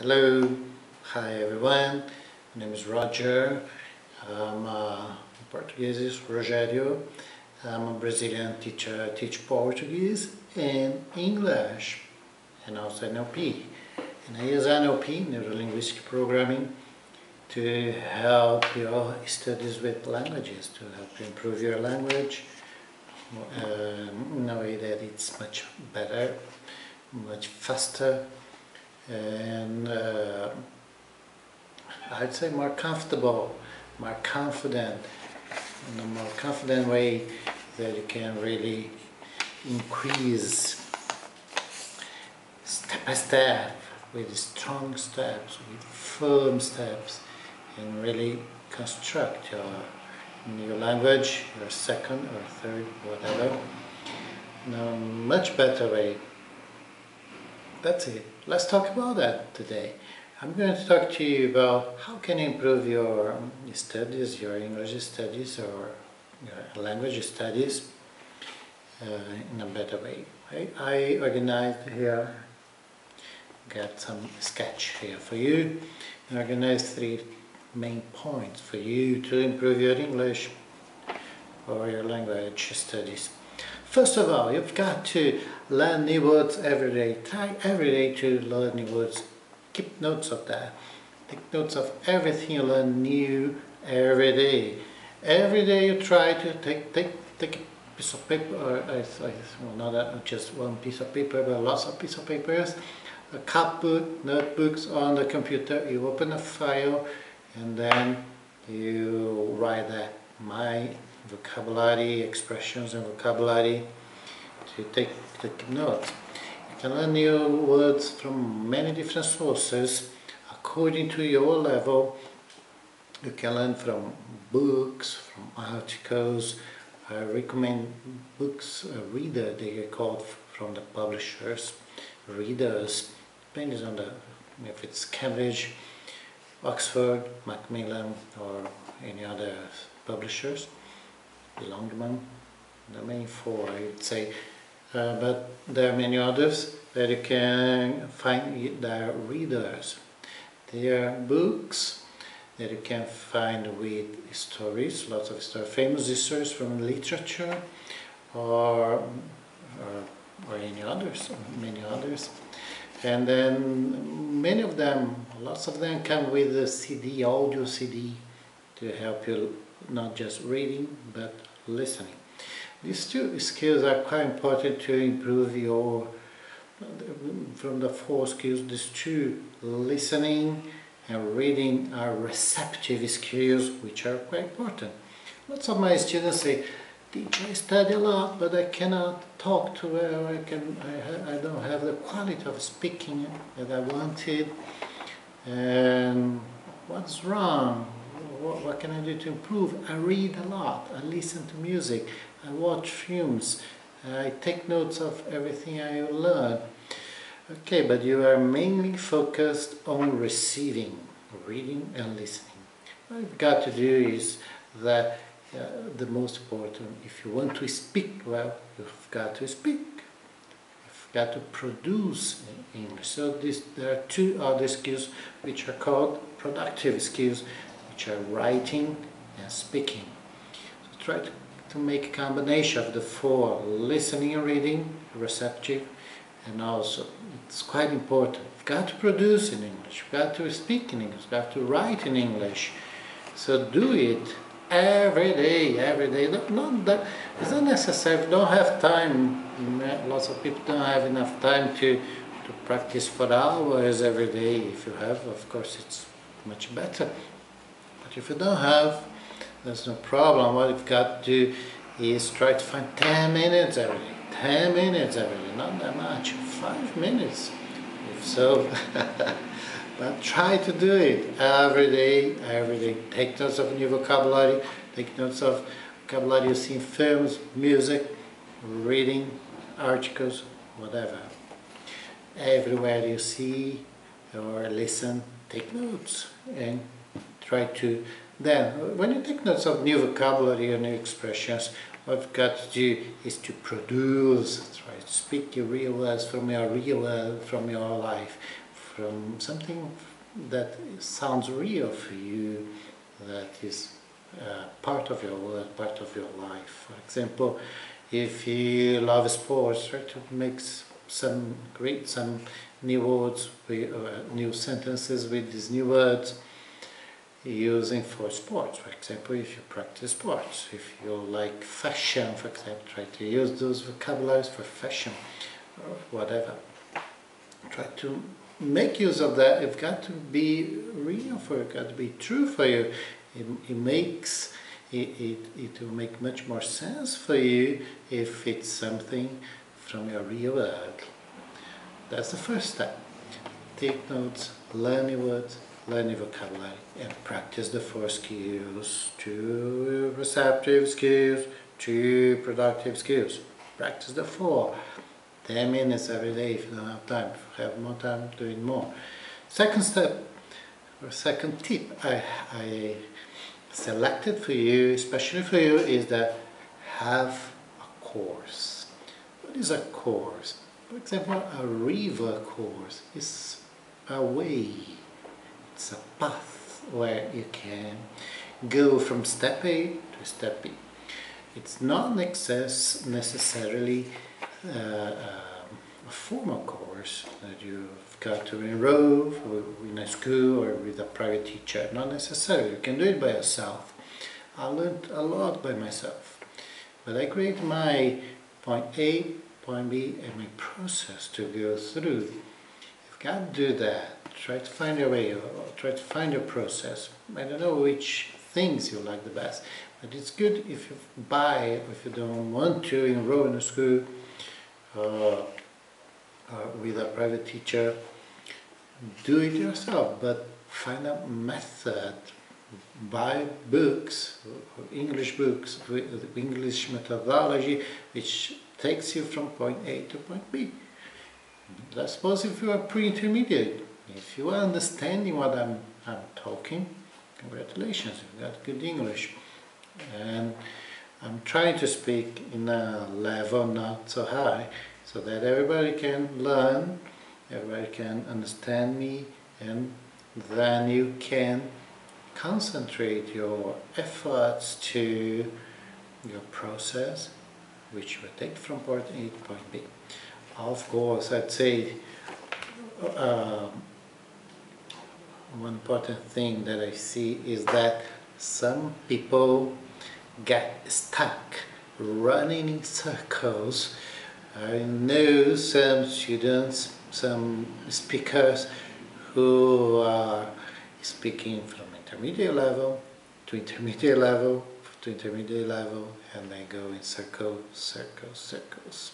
Hello, hi everyone. My name is Roger. I'm Portuguese, Rogério. I'm a Brazilian teacher. I teach Portuguese and English and also NLP. And I use NLP, Neuro-Linguistic Programming, to help your studies with languages, to help you improve your language in a way that it's much better, much faster, and I'd say more comfortable, more confident, in a more confident way that you can really increase step by step, with strong steps, with firm steps, and really construct your new language, your second or third, whatever, in a much better way. That's it. Let's talk about that today. I'm going to talk to you about how can you improve your studies, your English studies or your language studies in a better way. I organized here, got some sketch here for you, and organized 3 main points for you to improve your English or your language studies. First of all, you've got to learn new words every day. Try every day to learn new words. Keep notes of that. Take notes of everything you learn new every day. Every day you try to take a piece of paper, or well, not just one piece of paper, but lots of pieces of papers, a cupboard, notebooks on the computer. You open a file and then you write that my vocabulary, expressions and vocabulary, to take notes. You can learn new words from many different sources according to your level. You can learn from books, from articles. I recommend books, reader they are called, from the publishers, readers, depends on if it's Cambridge, Oxford, Macmillan or any other publishers. Longman, the main 4 I would say, but there are many others that you can find. There are readers, there are books that you can find with stories, lots of stories, famous stories from literature or any others, many others. And then many of them, lots of them come with a CD, audio CD, to help you not just reading but listening. These 2 skills are quite important to improve your, from the 4 skills, these 2, listening and reading, are receptive skills which are quite important. Lots of my students say, "Teacher, I study a lot but I cannot talk too well, I don't have the quality of speaking that I wanted, and what's wrong? What can I do to improve? I read a lot, I listen to music, I watch films, I take notes of everything I learn." Okay, but you are mainly focused on receiving, reading and listening. What you've got to do is that the most important, if you want to speak well, you've got to speak. You've got to produce in English. So there are 2 other skills which are called productive skills, which are writing and speaking. So try to make a combination of the 4, listening and reading, receptive, and also it's quite important. You've got to produce in English, you've got to speak in English, you've got to write in English. So do it every day, every day. It's not necessary, you don't have time. Lots of people don't have enough time to practice for hours every day. If you have, of course, it's much better. But if you don't have, there's no problem. What you've got to do is try to find 10 minutes every day. 10 minutes every day, not that much, 5 minutes, if so. But try to do it every day, every day. Take notes of new vocabulary, take notes of vocabulary you see in films, music, reading, articles, whatever. Everywhere you see or listen, take notes and try to, then when you take notes of new vocabulary or new expressions, what you've got to do is to produce, try to speak your real words from your life, from something that sounds real for you, that is part of your work, part of your life. For example, if you love sports, try to make some new words, new sentences with these new words using for sports. For example, if you practice sports, if you like fashion, for example, try to use those vocabularies for fashion or whatever. Try to make use of that. It's got to be real for you, it's got to be true for you. It will make much more sense for you if it's something from your real work. That's the first step. Take notes, learn your words, learn your vocabulary, and practice the 4 skills, 2 receptive skills, 2 productive skills. Practice the 4. 10 minutes every day if you don't have time. If you have more time, do it more. Second step, or second tip I selected for you, especially for you, is that have a course. What is a course? For example, a river course is a way, it's a path where you can go from step A to step B. It's not necessarily a formal course that you've got to enroll in a school or with a private teacher. Not necessarily. You can do it by yourself. I learned a lot by myself. But I create my point A, point B, and my process to go through. You've got to do that. Try to find your way, or try to find your process. I don't know which things you like the best, but it's good if you buy, if you don't want to enroll in a school with a private teacher, do it yourself, but find a method. Buy books, English books with English methodology, which takes you from point A to point B. Let's suppose if you are pre-intermediate, if you are understanding what I'm talking, congratulations, you've got good English. And I'm trying to speak in a level not so high, so that everybody can learn, everybody can understand me, and then you can concentrate your efforts to your process, which will take from point A to point B. Of course, I'd say one important thing that I see is that some people get stuck running in circles. I know some students, some speakers who are speaking from intermediate level to intermediate level to intermediate level, and they go in circles, circles,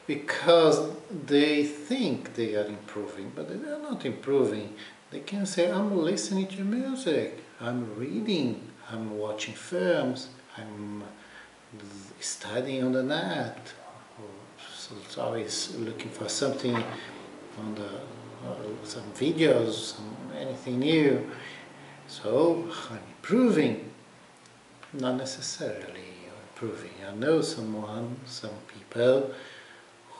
because they think they are improving, but they are not improving. They can say, I'm listening to music, I'm reading, I'm watching films, I'm studying on the net, so it's always looking for something on the some videos, anything new. So I'm improving, not necessarily improving. I know some people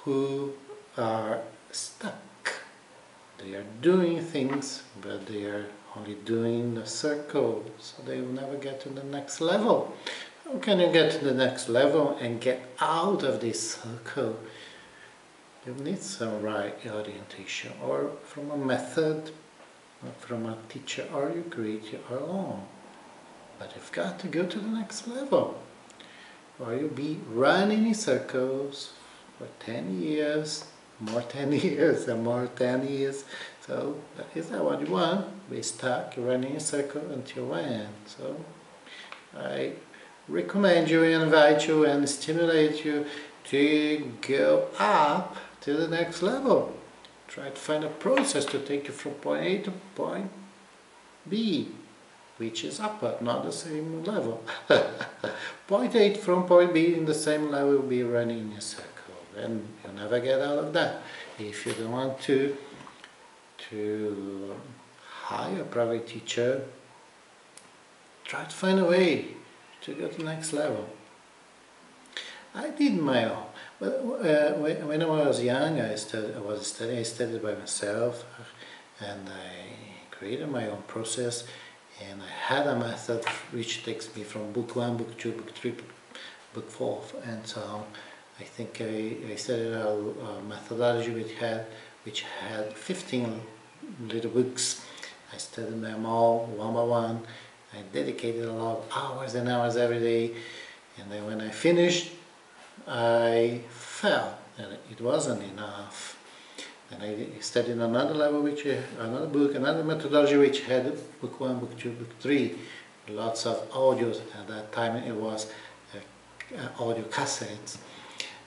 who are stuck. They are doing things, but they are only doing the circle, so they will never get to the next level. How can you get to the next level and get out of this circle? You need some right orientation, or from a method, or from a teacher, or you create your own. But you've got to go to the next level, or you'll be running in circles for 10 years, more 10 years, and more 10 years. So is that what you want? Be stuck running in a circle until when? So I recommend you, invite you, and stimulate you to go up to the next level. Try to find a process to take you from point A to point B, which is upper, not the same level. Point A from point B in the same level will be running in a circle, and you'll never get out of that. If you don't want to hire a private teacher, try to find a way to go to the next level. I did my own. When I was young, I studied by myself, and I created my own process, and I had a method which takes me from book 1, book 2, book 3, book 4, and so on. I think I studied a methodology which had 15 little books. I studied them all one by one. I dedicated a lot of hours and hours every day, and then when I finished, I felt that it wasn't enough. And I studied another level, another book, another methodology which had book 1, book 2, book 3, lots of audios. At that time it was audio cassettes.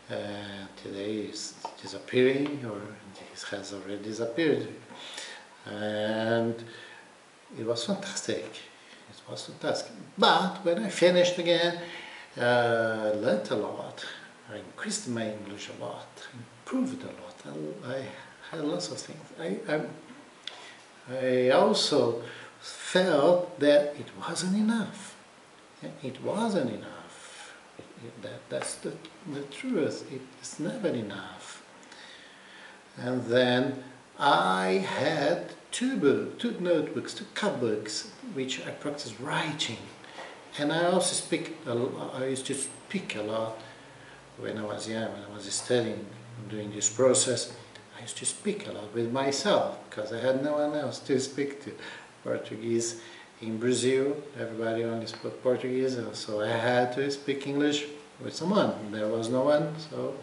Today it's disappearing, or it has already disappeared. And it was fantastic. It was fantastic. But when I finished again, I learned a lot. I increased my English a lot, improved a lot. I had lots of things. I also felt that it wasn't enough. It wasn't enough. That's the truth. It's never enough. And then I had two notebooks, two cupbooks, which I practiced writing. And I also I used to speak a lot. When I was young, when I was studying, doing this process, I used to speak a lot with myself because I had no one else to speak to. Portuguese in Brazil, everybody only spoke Portuguese, so I had to speak English with someone. There was no one, so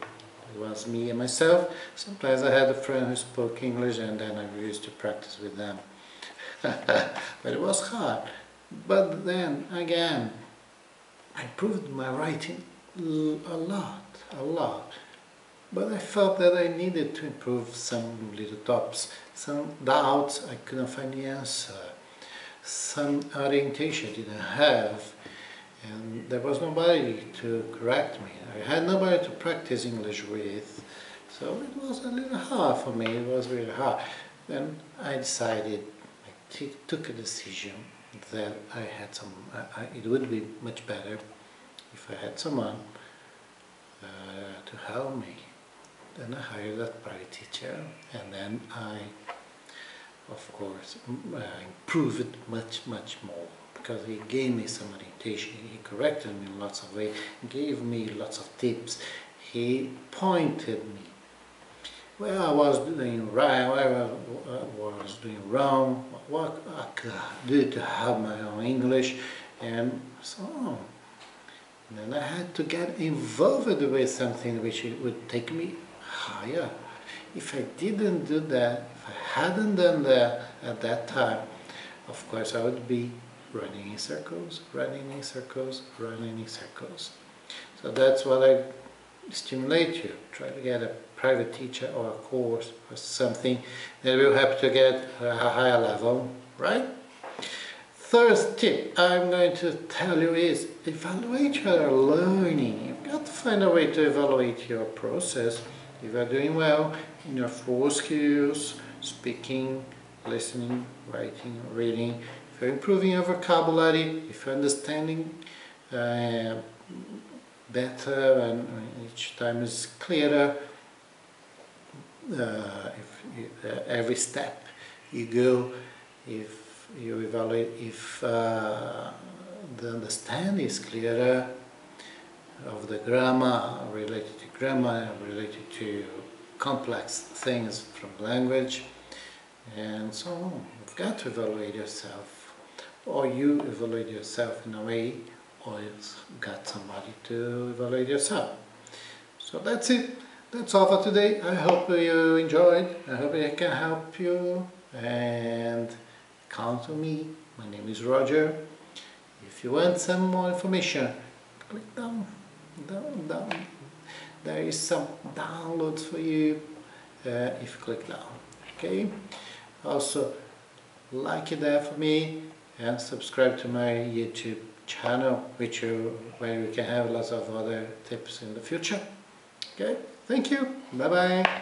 it was me and myself. Sometimes I had a friend who spoke English, and then I used to practice with them. But it was hard. But then again, I improved my writing a lot. But I felt that I needed to improve some little topics, some doubts I couldn't find the answer, some orientation I didn't have, and there was nobody to correct me. I had nobody to practice English with, so it was a little hard for me. It was really hard. Then I decided, took a decision that it would be much better if I had someone to help me. Then I hired a private teacher, and then I, of course, improved it much more, because he gave me some orientation, he corrected me in lots of ways, gave me lots of tips, he pointed me where I was doing right, where I was doing wrong, what I could do to have my own English, and so on. And then I had to get involved with something which would take me higher. If I didn't do that, if I hadn't done that at that time, of course I would be running in circles. So that's what I stimulate you. Try to get a private teacher or a course or something that will help to get a higher level, right? Third tip I'm going to tell you is evaluate your learning. You've got to find a way to evaluate your process. If you're doing well in your 4 skills, speaking, listening, writing, reading, if you're improving your vocabulary, if you're understanding better and each time is clearer, every step you go, if you evaluate if the understanding is clearer of the grammar, related to grammar, related to complex things from language, and so on. You've got to evaluate yourself, or you evaluate yourself in a way, or you've got somebody to evaluate yourself. So that's it. That's all for today. I hope you enjoyed. I hope I can help you, and count on me. My name is Roger. If you want some more information, click down. There is some downloads for you if you click down. Okay. Also, like it there for me, and subscribe to my YouTube channel, where you can have lots of other tips in the future. Okay. Thank you. Bye bye.